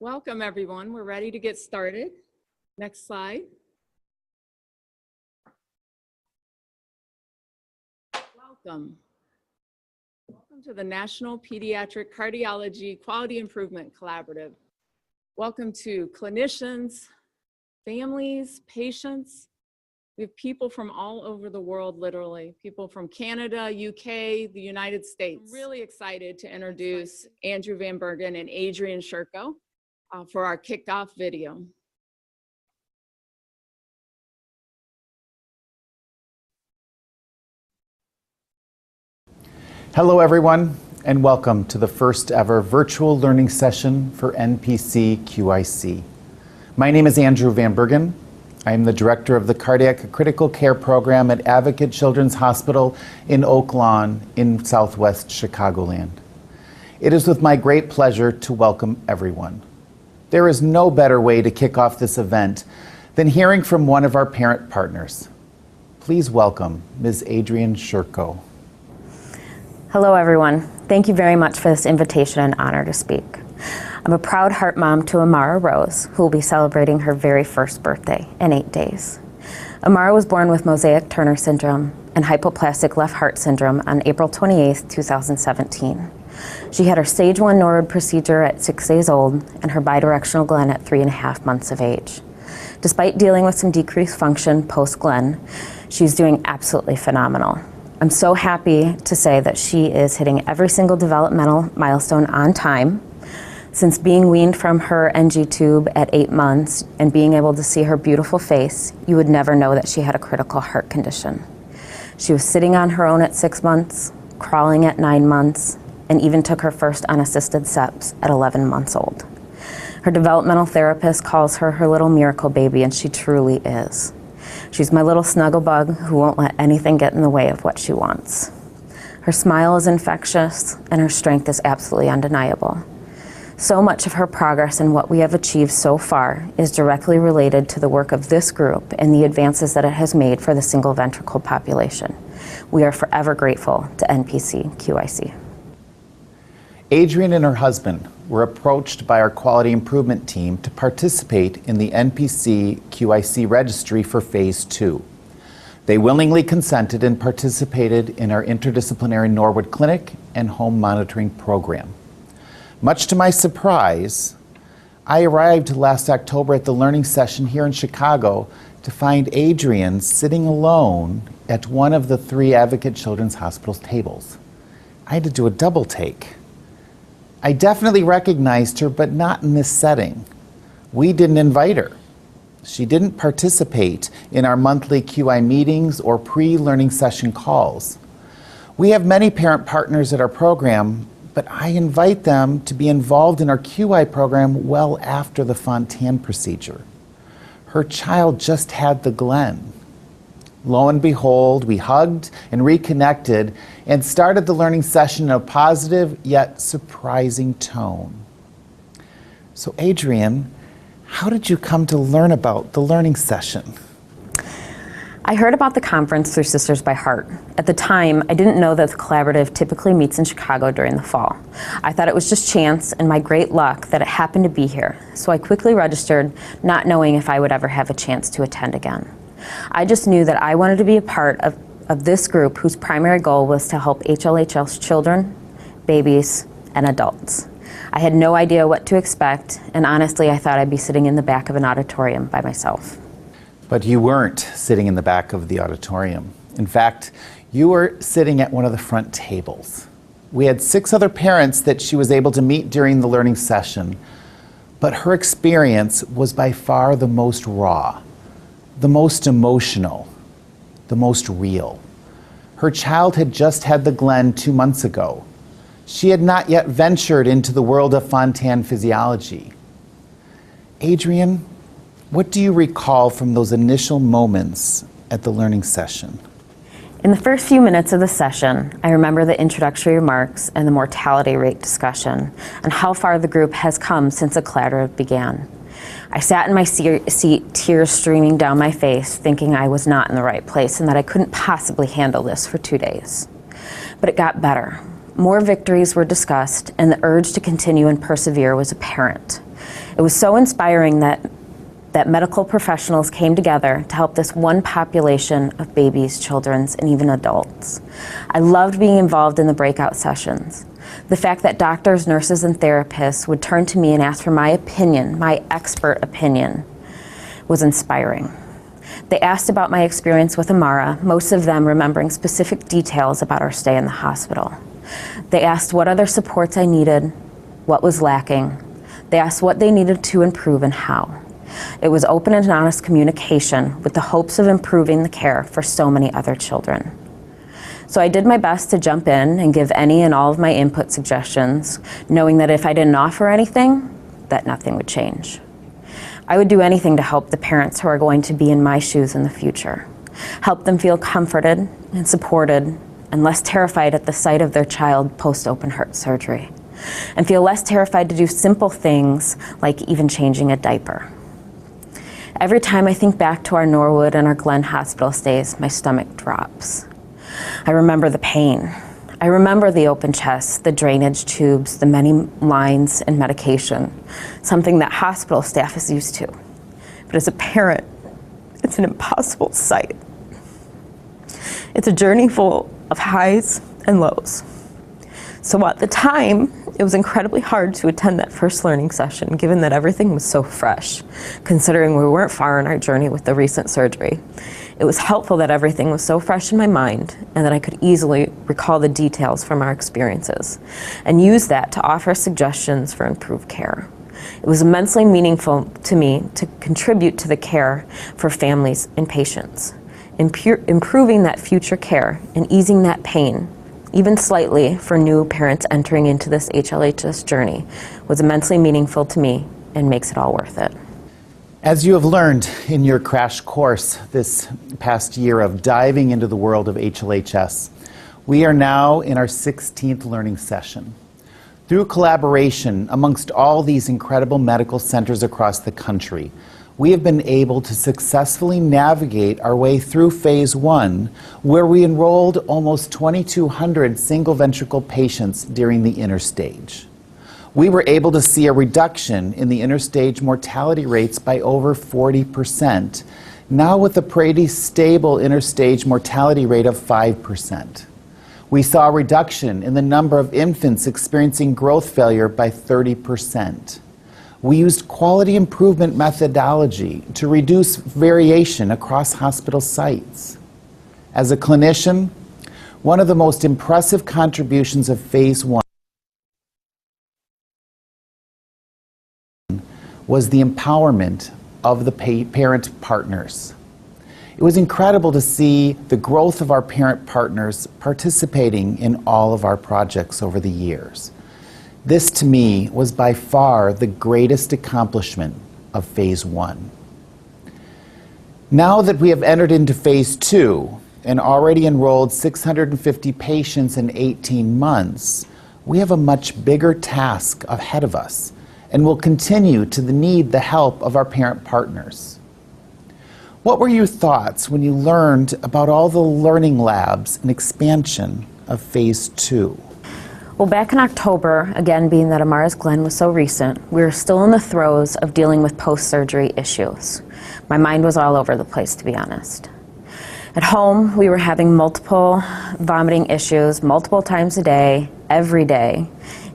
Welcome, everyone. We're ready to get started. Next slide. Welcome. Welcome to the National Pediatric Cardiology Quality Improvement Collaborative. Welcome to clinicians, families, patients. We have people from all over the world, literally. People from Canada, UK, the United States. I'm really excited to introduce Andrew Van Bergen and Adrian Shurko for our kickoff video. Hello everyone, and welcome to the first ever virtual learning session for NPC-QIC. My name is Andrew Van Bergen. I am the Director of the Cardiac Critical Care Program at Advocate Children's Hospital in Oak Lawn in Southwest Chicagoland. It is with my great pleasure to welcome everyone. There is no better way to kick off this event than hearing from one of our parent partners. Please welcome Ms. Adrian Shurko. Hello everyone. Thank you very much for this invitation and honor to speak. I'm a proud heart mom to Amara Rose, who will be celebrating her very first birthday in 8 days. Amara was born with mosaic Turner syndrome and hypoplastic left heart syndrome on April 28, 2017. She had her stage 1 NOROD procedure at 6 days old and her bidirectional Glenn at 3.5 months of age. Despite dealing with some decreased function post-Glenn, she's doing absolutely phenomenal. I'm so happy to say that she is hitting every single developmental milestone on time. Since being weaned from her NG tube at 8 months and being able to see her beautiful face, you would never know that she had a critical heart condition. She was sitting on her own at 6 months, crawling at 9 months, and even took her first unassisted steps at 11 months old. Her developmental therapist calls her her little miracle baby, and she truly is. She's my little snuggle bug who won't let anything get in the way of what she wants. Her smile is infectious, and her strength is absolutely undeniable. So much of her progress and what we have achieved so far is directly related to the work of this group and the advances that it has made for the single ventricle population. We are forever grateful to NPC-QIC. Adrian and her husband were approached by our quality improvement team to participate in the NPC-QIC registry for Phase 2. They willingly consented and participated in our interdisciplinary Norwood Clinic and home monitoring program. Much to my surprise, I arrived last October at the learning session here in Chicago to find Adrian sitting alone at one of the 3 Advocate Children's Hospital's tables. I had to do a double take. I definitely recognized her, but not in this setting. We didn't invite her. She didn't participate in our monthly QI meetings or pre-learning session calls. We have many parent partners at our program, but I invite them to be involved in our QI program well after the Fontan procedure. Her child just had the Glenn. Lo and behold, we hugged and reconnected and started the learning session in a positive yet surprising tone. So Adrian, how did you come to learn about the learning session? I heard about the conference through Sisters by Heart. At the time, I didn't know that the collaborative typically meets in Chicago during the fall. I thought it was just chance and my great luck that it happened to be here, so I quickly registered, not knowing if I would ever have a chance to attend again. I just knew that I wanted to be a part of this group whose primary goal was to help HLHS children, babies, and adults. I had no idea what to expect, and honestly, I thought I'd be sitting in the back of an auditorium by myself. But you weren't sitting in the back of the auditorium. In fact, you were sitting at one of the front tables. We had 6 other parents that she was able to meet during the learning session, but her experience was by far the most raw, the most emotional, the most real. Her child had just had the Glenn 2 months ago. She had not yet ventured into the world of Fontan physiology. Adrian, what do you recall from those initial moments at the learning session? In the first few minutes of the session, I remember the introductory remarks and the mortality rate discussion and how far the group has come since the collaborative began. I sat in my seat, tears streaming down my face, thinking I was not in the right place and that I couldn't possibly handle this for 2 days. But it got better. More victories were discussed, and the urge to continue and persevere was apparent. It was so inspiring that medical professionals came together to help this one population of babies, children, and even adults. I loved being involved in the breakout sessions. The fact that doctors, nurses, and therapists would turn to me and ask for my opinion, my expert opinion, was inspiring. They asked about my experience with Amara, most of them remembering specific details about our stay in the hospital. They asked what other supports I needed, what was lacking. They asked what they needed to improve and how. It was open and honest communication with the hopes of improving the care for so many other children. So I did my best to jump in and give any and all of my input suggestions, knowing that if I didn't offer anything, that nothing would change. I would do anything to help the parents who are going to be in my shoes in the future. Help them feel comforted and supported and less terrified at the sight of their child post-open heart surgery. And feel less terrified to do simple things like even changing a diaper. Every time I think back to our Norwood and our Glen hospital stays, my stomach drops. I remember the pain. I remember the open chest, the drainage tubes, the many lines and medication, something that hospital staff is used to. But as a parent, it's an impossible sight. It's a journey full of highs and lows. So at the time, it was incredibly hard to attend that first learning session, given that everything was so fresh, considering we weren't far in our journey with the recent surgery. It was helpful that everything was so fresh in my mind and that I could easily recall the details from our experiences and use that to offer suggestions for improved care. It was immensely meaningful to me to contribute to the care for families and patients, improving that future care and easing that pain, even slightly, for new parents entering into this HLHS journey was immensely meaningful to me and makes it all worth it. As you have learned in your crash course this past year of diving into the world of HLHS, we are now in our 16th learning session. Through collaboration amongst all these incredible medical centers across the country, we have been able to successfully navigate our way through phase 1, where we enrolled almost 2,200 single ventricle patients during the interstage. We were able to see a reduction in the interstage mortality rates by over 40%, now with a pretty stable interstage mortality rate of 5%. We saw a reduction in the number of infants experiencing growth failure by 30%. We used quality improvement methodology to reduce variation across hospital sites. As a clinician, one of the most impressive contributions of phase 1 was the empowerment of the parent partners. It was incredible to see the growth of our parent partners participating in all of our projects over the years. This, to me, was by far the greatest accomplishment of phase 1. Now that we have entered into phase 2 and already enrolled 650 patients in 18 months, we have a much bigger task ahead of us and will continue to need the help of our parent partners. What were your thoughts when you learned about all the learning labs and expansion of phase 2? Well, back in October, again being that Amara's Glen was so recent, we were still in the throes of dealing with post-surgery issues. My mind was all over the place, to be honest. At home, we were having multiple vomiting issues multiple times a day, every day,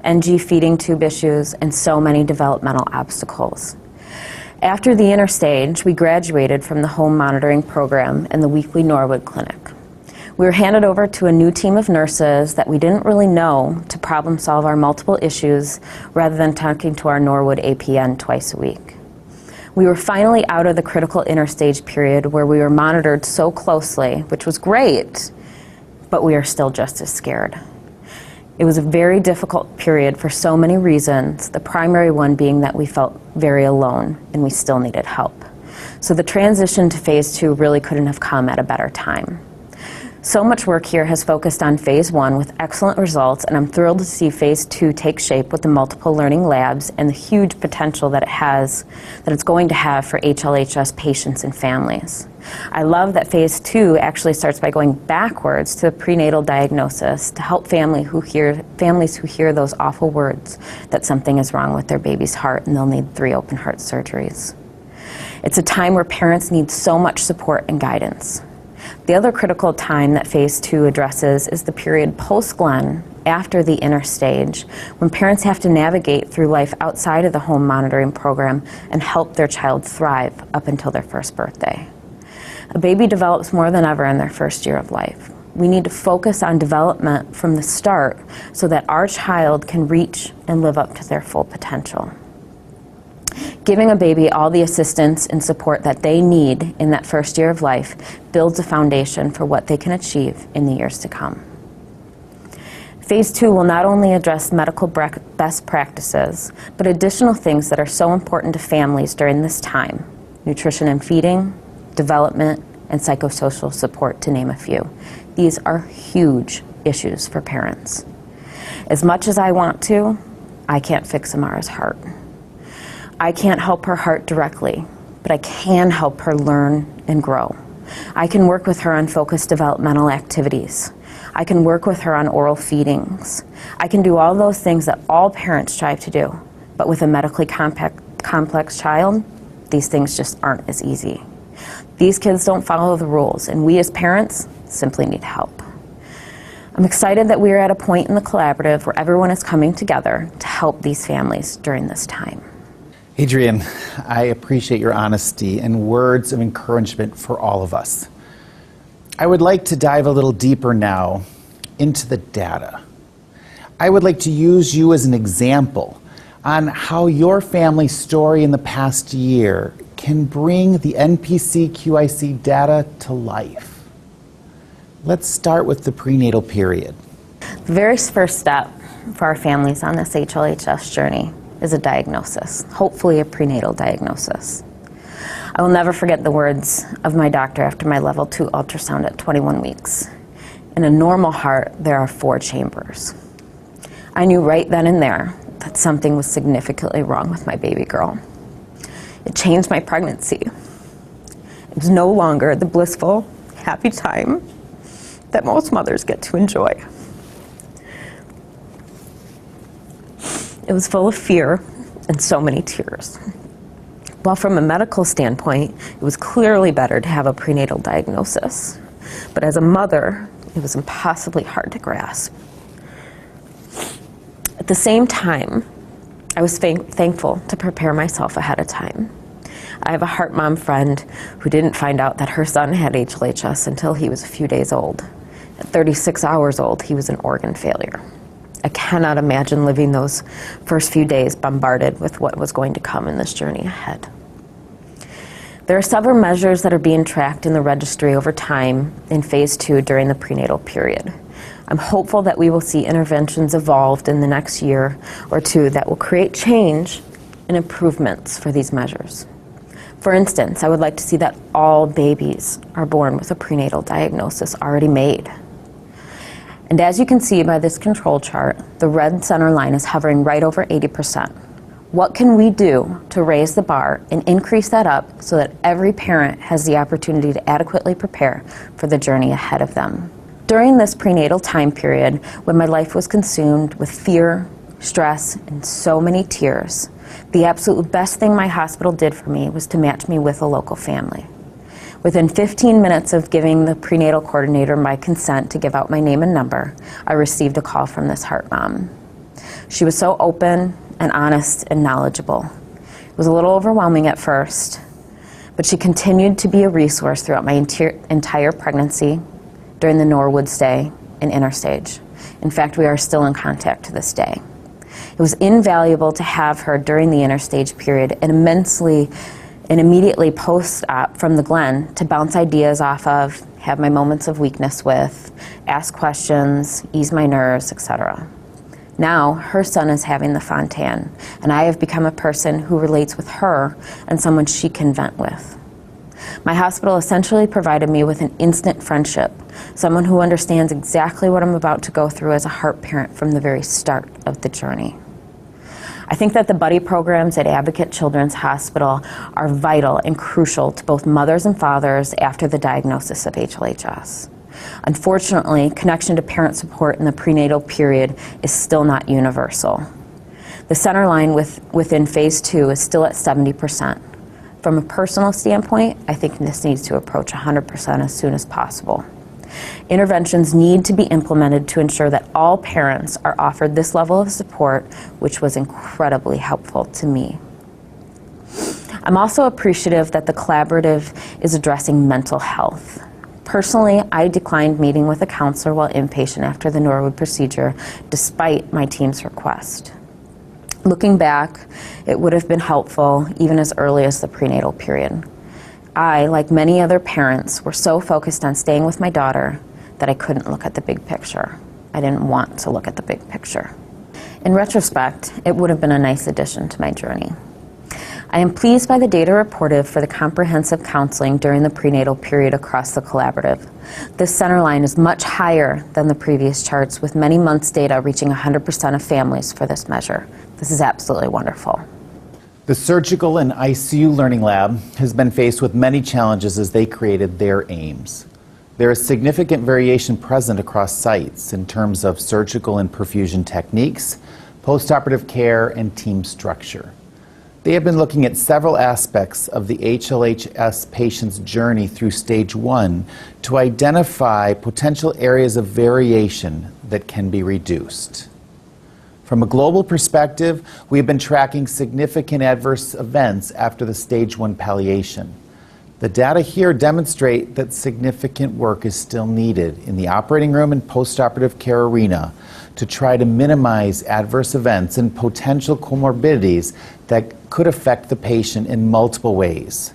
NG feeding tube issues, and so many developmental obstacles. After the interstage, we graduated from the home monitoring program in the weekly Norwood clinic. We were handed over to a new team of nurses that we didn't really know to problem solve our multiple issues rather than talking to our Norwood APN twice a week. We were finally out of the critical interstage period where we were monitored so closely, which was great, but we are still just as scared. It was a very difficult period for so many reasons, the primary one being that we felt very alone and we still needed help. So the transition to phase 2 really couldn't have come at a better time. So much work here has focused on phase 1 with excellent results, and I'm thrilled to see phase 2 take shape with the multiple learning labs and the huge potential that it's going to have for HLHS patients and families. I love that phase 2 actually starts by going backwards to the prenatal diagnosis to help families who hear those awful words that something is wrong with their baby's heart and they'll need 3 open heart surgeries. It's a time where parents need so much support and guidance. The other critical time that phase 2 addresses is the period post-Glenn, after the inner stage, when parents have to navigate through life outside of the home monitoring program and help their child thrive up until their first birthday. A baby develops more than ever in their first year of life. We need to focus on development from the start so that our child can reach and live up to their full potential. Giving a baby all the assistance and support that they need in that first year of life builds a foundation for what they can achieve in the years to come. Phase 2 will not only address medical best practices, but additional things that are so important to families during this time: nutrition and feeding, development, and psychosocial support, to name a few. These are huge issues for parents. As much as I want to, I can't fix Amara's heart. I can't help her heart directly, but I can help her learn and grow. I can work with her on focused developmental activities. I can work with her on oral feedings. I can do all those things that all parents strive to do, but with a medically complex child, these things just aren't as easy. These kids don't follow the rules, and we as parents simply need help. I'm excited that we are at a point in the collaborative where everyone is coming together to help these families during this time. Adrienne, I appreciate your honesty and words of encouragement for all of us. I would like to dive a little deeper now into the data. I would like to use you as an example on how your family story in the past year can bring the NPC-QIC data to life. Let's start with the prenatal period. The very first step for our families on this HLHS journey is a diagnosis, hopefully a prenatal diagnosis. I will never forget the words of my doctor after my level 2 ultrasound at 21 weeks. In a normal heart, there are 4 chambers. I knew right then and there that something was significantly wrong with my baby girl. It changed my pregnancy. It was no longer the blissful, happy time that most mothers get to enjoy. It was full of fear and so many tears. While from a medical standpoint, it was clearly better to have a prenatal diagnosis. But as a mother, it was impossibly hard to grasp. At the same time, I was thankful to prepare myself ahead of time. I have a heart mom friend who didn't find out that her son had HLHS until he was a few days old. At 36 hours old, he was an organ failure. I cannot imagine living those first few days bombarded with what was going to come in this journey ahead. There are several measures that are being tracked in the registry over time in phase 2 during the prenatal period. I'm hopeful that we will see interventions evolved in the next year or 2 that will create change and improvements for these measures. For instance, I would like to see that all babies are born with a prenatal diagnosis already made. And as you can see by this control chart, the red center line is hovering right over 80%. What can we do to raise the bar and increase that up so that every parent has the opportunity to adequately prepare for the journey ahead of them? During this prenatal time period, when my life was consumed with fear, stress, and so many tears, the absolute best thing my hospital did for me was to match me with a local family. Within 15 minutes of giving the prenatal coordinator my consent to give out my name and number, I received a call from this heart mom. She was so open and honest and knowledgeable. It was a little overwhelming at first, but she continued to be a resource throughout my entire pregnancy, during the Norwood stay, and inner stage. In fact, we are still in contact to this day. It was invaluable to have her during the inner stage period and immediately post-op from the Glen to bounce ideas off of, have my moments of weakness with, ask questions, ease my nerves, etc. Now, her son is having the Fontan, and I have become a person who relates with her and someone she can vent with. My hospital essentially provided me with an instant friendship, someone who understands exactly what I'm about to go through as a heart parent from the very start of the journey. I think that the buddy programs at Advocate Children's Hospital are vital and crucial to both mothers and fathers after the diagnosis of HLHS. Unfortunately, connection to parent support in the prenatal period is still not universal. The center line within phase 2 is still at 70%. From a personal standpoint, I think this needs to approach 100% as soon as possible. Interventions need to be implemented to ensure that all parents are offered this level of support, which was incredibly helpful to me. I'm also appreciative that the collaborative is addressing mental health. Personally, I declined meeting with a counselor while inpatient after the Norwood procedure, despite my team's request. Looking back, it would have been helpful even as early as the prenatal period. I, like many other parents, were so focused on staying with my daughter that I couldn't look at the big picture. I didn't want to look at the big picture. In retrospect, it would have been a nice addition to my journey. I am pleased by the data reported for the comprehensive counseling during the prenatal period across the collaborative. This center line is much higher than the previous charts, with many months' data reaching 100% of families for this measure. This is absolutely wonderful. The Surgical and ICU Learning Lab has been faced with many challenges as they created their aims. There is significant variation present across sites in terms of surgical and perfusion techniques, postoperative care, and team structure. They have been looking at several aspects of the HLHS patient's journey through stage 1 to identify potential areas of variation that can be reduced. From a global perspective, we have been tracking significant adverse events after the stage 1 palliation. The data here demonstrate that significant work is still needed in the operating room and postoperative care arena to try to minimize adverse events and potential comorbidities that could affect the patient in multiple ways.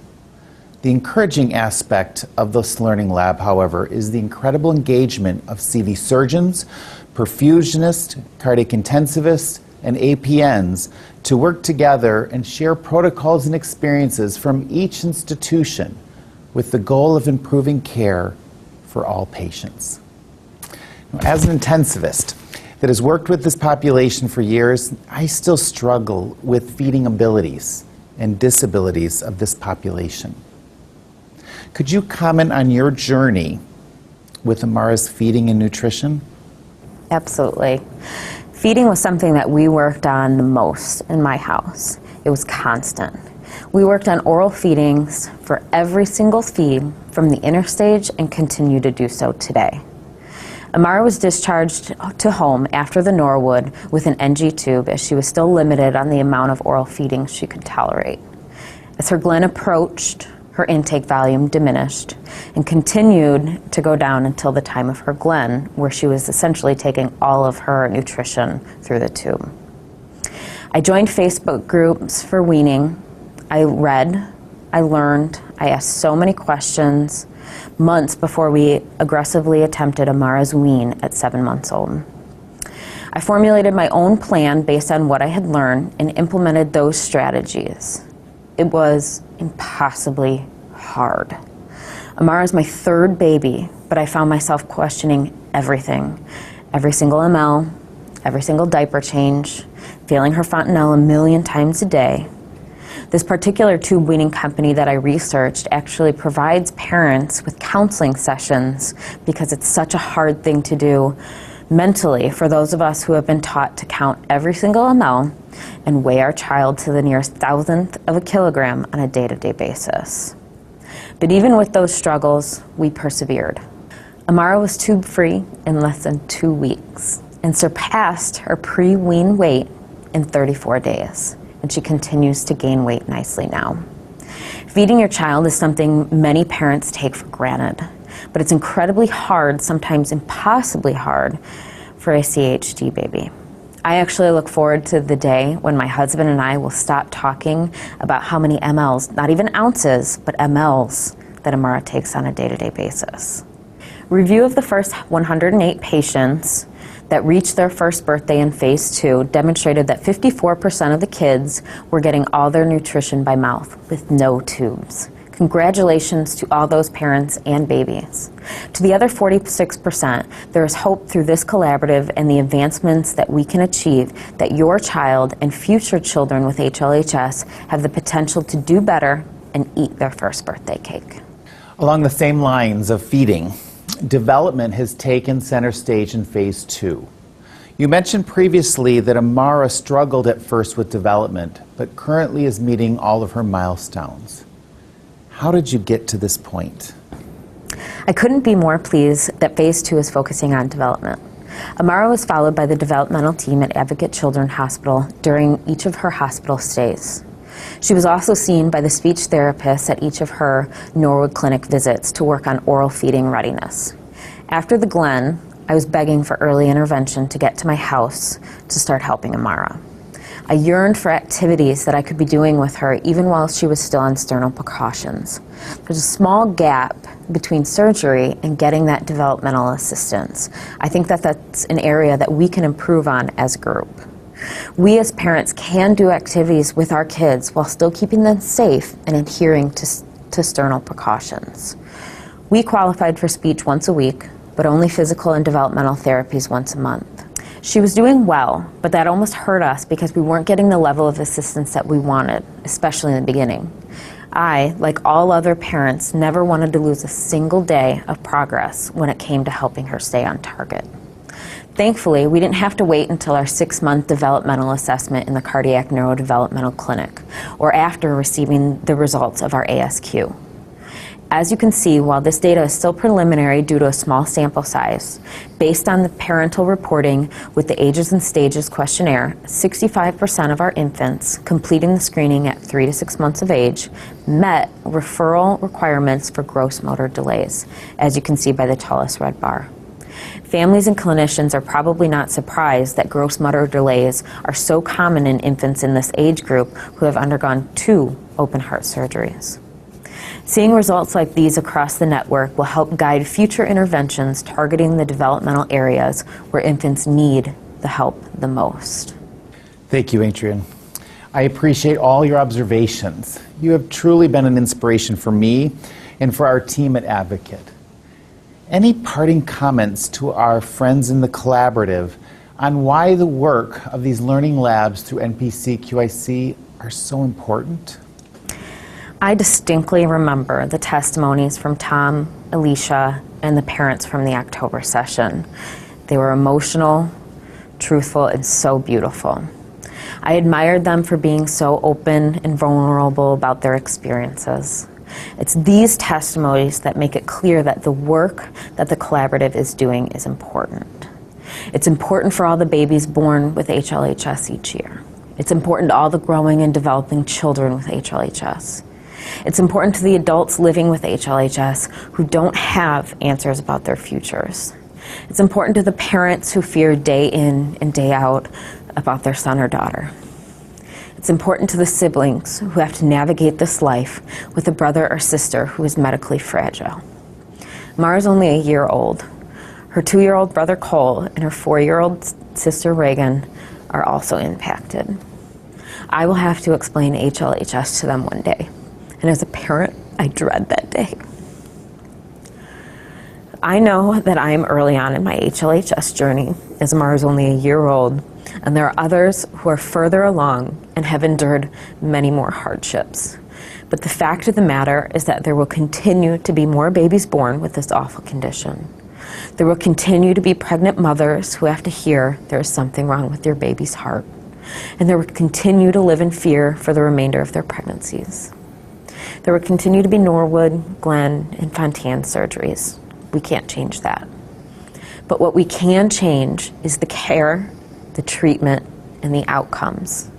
The encouraging aspect of this learning lab, however, is the incredible engagement of CV surgeons, perfusionists, cardiac intensivists, and APNs to work together and share protocols and experiences from each institution with the goal of improving care for all patients. As an intensivist that has worked with this population for years, I still struggle with feeding abilities and disabilities of this population. Could you comment on your journey with Amara's feeding and nutrition? Absolutely. Feeding was something that we worked on the most in my house. It was constant. We worked on oral feedings for every single feed from the inner stage and continue to do so today. Amara was discharged to home after the Norwood with an NG tube, as she was still limited on the amount of oral feeding she could tolerate. As her Glen approached, her intake volume diminished and continued to go down until the time of her Glen, where she was essentially taking all of her nutrition through the tube. I joined Facebook groups for weaning. I read, I learned, I asked so many questions months before we aggressively attempted Amara's wean at 7 months old. I formulated my own plan based on what I had learned and implemented those strategies. It was impossibly hard. Amara is my third baby, but I found myself questioning everything. Every single ml, every single diaper change, failing her fontanelle 1,000,000 times a day. This particular tube weaning company that I researched actually provides parents with counseling sessions because it's such a hard thing to do mentally for those of us who have been taught to count every single ml and weigh our child to the nearest thousandth of a kilogram on a day-to-day basis. But even with those struggles, we persevered. Amara was tube-free in less than 2 weeks and surpassed her pre-wean weight in 34 days, and she continues to gain weight nicely now. Feeding your child is something many parents take for granted, but it's incredibly hard, sometimes impossibly hard, for a CHD baby. I actually look forward to the day when my husband and I will stop talking about how many mLs, not even ounces, but mLs that Amara takes on a day-to-day basis. Review of the first 108 patients that reached their first birthday in phase 2 demonstrated that 54% of the kids were getting all their nutrition by mouth with no tubes. Congratulations to all those parents and babies. To the other 46%, there is hope through this collaborative and the advancements that we can achieve that your child and future children with HLHS have the potential to do better and eat their first birthday cake. Along the same lines of feeding, development has taken center stage in phase 2. You mentioned previously that Amara struggled at first with development, but currently is meeting all of her milestones. How did you get to this point? I couldn't be more pleased that phase 2 is focusing on development. Amara was followed by the developmental team at Advocate Children's Hospital during each of her hospital stays. She was also seen by the speech therapist at each of her Norwood Clinic visits to work on oral feeding readiness. After the Glen, I was begging for early intervention to get to my house to start helping Amara. I yearned for activities that I could be doing with her even while she was still on sternal precautions. There's a small gap between surgery and getting that developmental assistance. I think that that's an area that we can improve on as a group. We as parents can do activities with our kids while still keeping them safe and adhering to sternal precautions. We qualified for speech once a week, but only physical and developmental therapies once a month. She was doing well, but that almost hurt us because we weren't getting the level of assistance that we wanted, especially in the beginning. I, like all other parents, never wanted to lose a single day of progress when it came to helping her stay on target. Thankfully, we didn't have to wait until our 6-month developmental assessment in the Cardiac Neurodevelopmental Clinic, or after receiving the results of our ASQ. As you can see, while this data is still preliminary due to a small sample size, based on the parental reporting with the Ages and Stages questionnaire, 65% of our infants completing the screening at 3 to 6 months of age met referral requirements for gross motor delays, as you can see by the tallest red bar. Families and clinicians are probably not surprised that gross motor delays are so common in infants in this age group who have undergone 2 open heart surgeries. Seeing results like these across the network will help guide future interventions targeting the developmental areas where infants need the help the most. Thank you, Adrienne. I appreciate all your observations. You have truly been an inspiration for me and for our team at Advocate. Any parting comments to our friends in the collaborative on why the work of these learning labs through NPC-QIC are so important? I distinctly remember the testimonies from Tom, Alicia, and the parents from the October session. They were emotional, truthful, and so beautiful. I admired them for being so open and vulnerable about their experiences. It's these testimonies that make it clear that the work that the collaborative is doing is important. It's important for all the babies born with HLHS each year. It's important to all the growing and developing children with HLHS. It's important to the adults living with HLHS who don't have answers about their futures. It's important to the parents who fear day in and day out about their son or daughter. It's important to the siblings who have to navigate this life with a brother or sister who is medically fragile. Mara's only a year old. Her 2-year-old brother Cole and her 4-year-old sister Reagan are also impacted. I will have to explain HLHS to them one day. And as a parent, I dread that day. I know that I am early on in my HLHS journey, as Mara is only a year old, and there are others who are further along and have endured many more hardships. But the fact of the matter is that there will continue to be more babies born with this awful condition. There will continue to be pregnant mothers who have to hear there is something wrong with their baby's heart. And there will continue to live in fear for the remainder of their pregnancies. There will continue to be Norwood, Glen, and Fontaine surgeries. We can't change that. But what we can change is the care, the treatment, and the outcomes.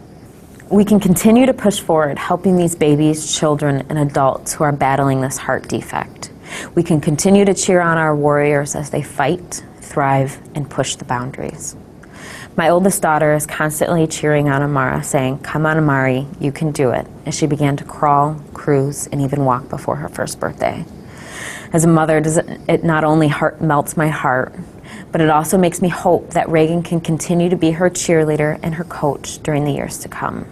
We can continue to push forward helping these babies, children, and adults who are battling this heart defect. We can continue to cheer on our warriors as they fight, thrive, and push the boundaries. My oldest daughter is constantly cheering on Amara, saying, "Come on, Amari, you can do it," as she began to crawl, cruise, and even walk before her first birthday. As a mother, it not only melts my heart, but it also makes me hope that Reagan can continue to be her cheerleader and her coach during the years to come.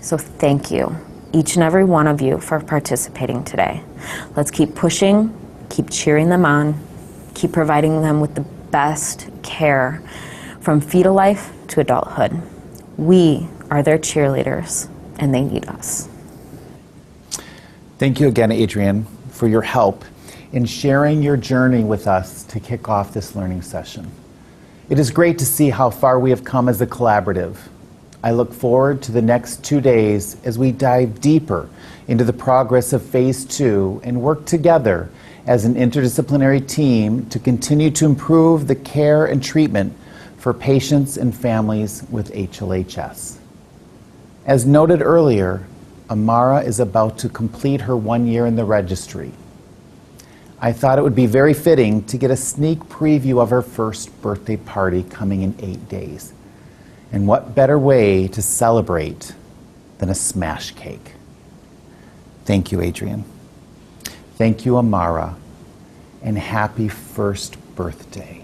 So thank you. each and every one of you for participating today. Let's keep pushing, keep cheering them on, keep providing them with the best care from fetal life to adulthood. We are their cheerleaders, and they need us. Thank you again, Adrienne, for your help in sharing your journey with us to kick off this learning session. It is great to see how far we have come as a collaborative. I look forward to the next 2 days as we dive deeper into the progress of Phase 2 and work together as an interdisciplinary team to continue to improve the care and treatment for patients and families with HLHS. As noted earlier, Amara is about to complete her 1 year in the registry. I thought it would be very fitting to get a sneak preview of her first birthday party coming in 8 days. And what better way to celebrate than a smash cake? Thank you, Adrienne. Thank you, Amara, and happy first birthday.